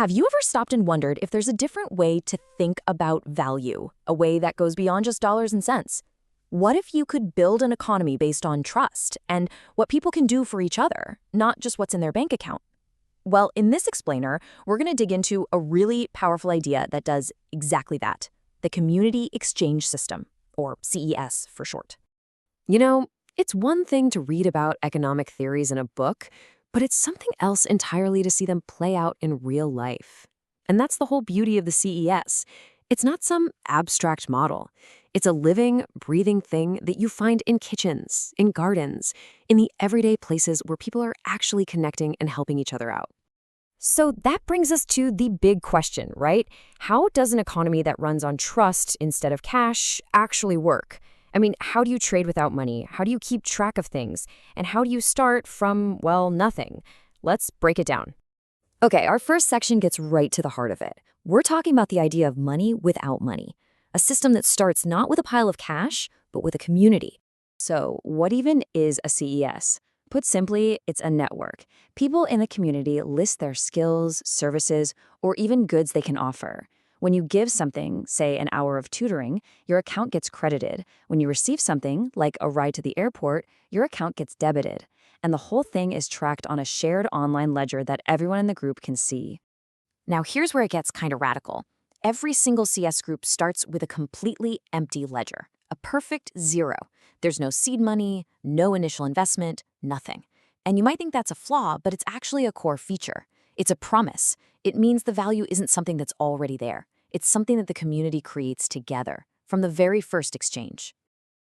Have you ever stopped and wondered if there's a different way to think about value, a way that goes beyond just dollars and cents? What if you could build an economy based on trust and what people can do for each other, not just what's in their bank account? Well, in this explainer, we're going to dig into a really powerful idea that does exactly that, the Community Exchange System, or CES for short. You know, it's one thing to read about economic theories in a book, but it's something else entirely to see them play out in real life. And that's the whole beauty of the CES. It's not some abstract model. It's a living, breathing thing that you find in kitchens, in gardens, in the everyday places where people are actually connecting and helping each other out. So that brings us to the big question, right? How does an economy that runs on trust instead of cash actually work? I mean, how do you trade without money? How do you keep track of things? And how do you start from, well, nothing? Let's break it down. Okay, our first section gets right to the heart of it. We're talking about the idea of money without money, a system that starts not with a pile of cash, but with a community. So what even is a CES? Put simply, it's a network. People in the community list their skills, services, or even goods they can offer. When you give something, say an hour of tutoring, your account gets credited. When you receive something, like a ride to the airport, your account gets debited. And the whole thing is tracked on a shared online ledger that everyone in the group can see. Now here's where it gets kind of radical. Every single CS group starts with a completely empty ledger, a perfect zero. There's no seed money, no initial investment, nothing. And you might think that's a flaw, but it's actually a core feature. It's a promise. It means the value isn't something that's already there. It's something that the community creates together, from the very first exchange.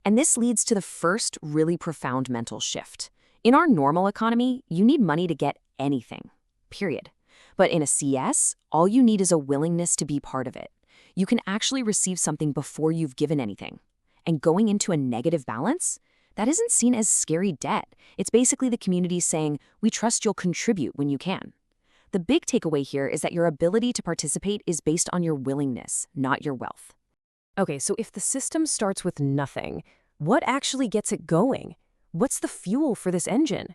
And this leads to the first really profound mental shift. In our normal economy, you need money to get anything, period. But in a CS, all you need is a willingness to be part of it. You can actually receive something before you've given anything. And going into a negative balance? That isn't seen as scary debt. It's basically the community saying, we trust you'll contribute when you can. The big takeaway here is that your ability to participate is based on your willingness, not your wealth. Okay, so if the system starts with nothing, what actually gets it going? What's the fuel for this engine?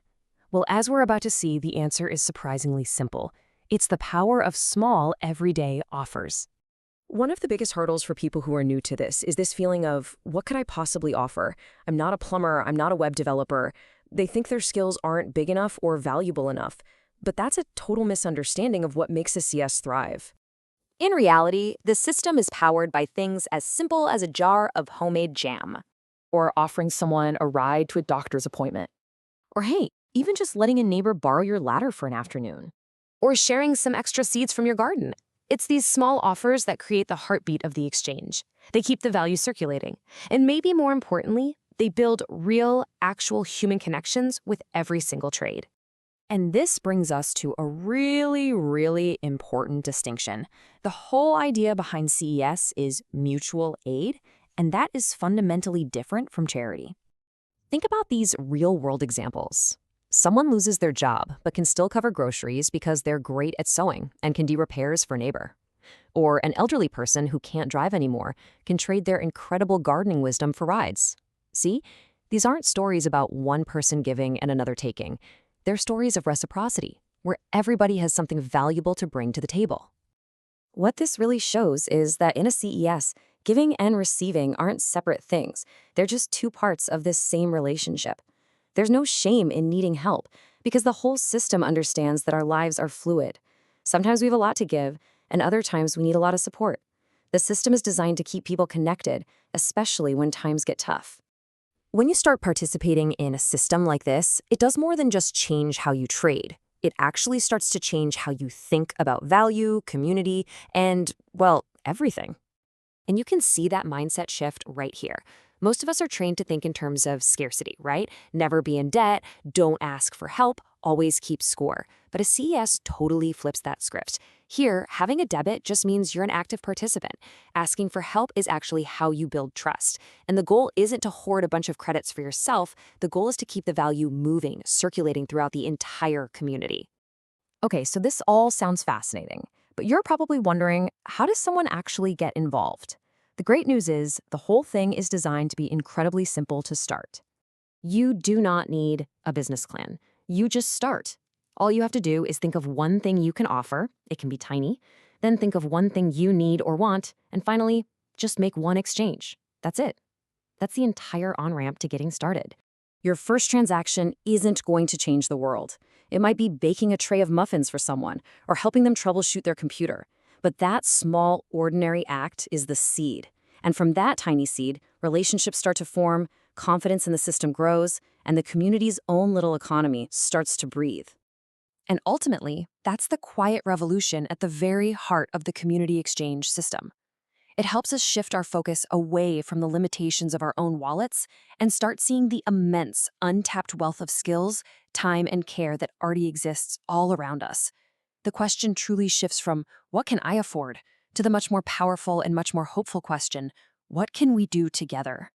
Well, as we're about to see, the answer is surprisingly simple. It's the power of small, everyday offers. One of the biggest hurdles for people who are new to this is this feeling of, what could I possibly offer? I'm not a plumber, I'm not a web developer. They think their skills aren't big enough or valuable enough. But that's a total misunderstanding of what makes a CS thrive. In reality, the system is powered by things as simple as a jar of homemade jam. Or offering someone a ride to a doctor's appointment. Or hey, even just letting a neighbor borrow your ladder for an afternoon. Or sharing some extra seeds from your garden. It's these small offers that create the heartbeat of the exchange. They keep the value circulating. And maybe more importantly, they build real, actual human connections with every single trade. And this brings us to a really, really important distinction. The whole idea behind CES is mutual aid, and that is fundamentally different from charity. Think about these real-world examples. Someone loses their job, but can still cover groceries because they're great at sewing and can do repairs for a neighbor. Or an elderly person who can't drive anymore can trade their incredible gardening wisdom for rides. See, these aren't stories about one person giving and another taking. They're stories of reciprocity, where everybody has something valuable to bring to the table. What this really shows is that in a CES, giving and receiving aren't separate things. They're just two parts of this same relationship. There's no shame in needing help, because the whole system understands that our lives are fluid. Sometimes we have a lot to give, and other times we need a lot of support. The system is designed to keep people connected, especially when times get tough. When you start participating in a system like this, it does more than just change how you trade. It actually starts to change how you think about value, community, and, well, everything. And you can see that mindset shift right here. Most of us are trained to think in terms of scarcity, right? Never be in debt, don't ask for help, always keep score. But a CES totally flips that script. Here, having a debit just means you're an active participant. Asking for help is actually how you build trust. And the goal isn't to hoard a bunch of credits for yourself. The goal is to keep the value moving, circulating throughout the entire community. Okay, so this all sounds fascinating. But you're probably wondering, how does someone actually get involved? The great news is the whole thing is designed to be incredibly simple to start. You do not need a business plan. You just start. All you have to do is think of one thing you can offer, it can be tiny, then think of one thing you need or want, and finally, just make one exchange. That's it. That's the entire on-ramp to getting started. Your first transaction isn't going to change the world. It might be baking a tray of muffins for someone or helping them troubleshoot their computer. But that small, ordinary act is the seed. And from that tiny seed, relationships start to form, confidence in the system grows, and the community's own little economy starts to breathe. And ultimately, that's the quiet revolution at the very heart of the community exchange system. It helps us shift our focus away from the limitations of our own wallets and start seeing the immense, untapped wealth of skills, time, and care that already exists all around us. The question truly shifts from, what can I afford, to the much more powerful and much more hopeful question, what can we do together?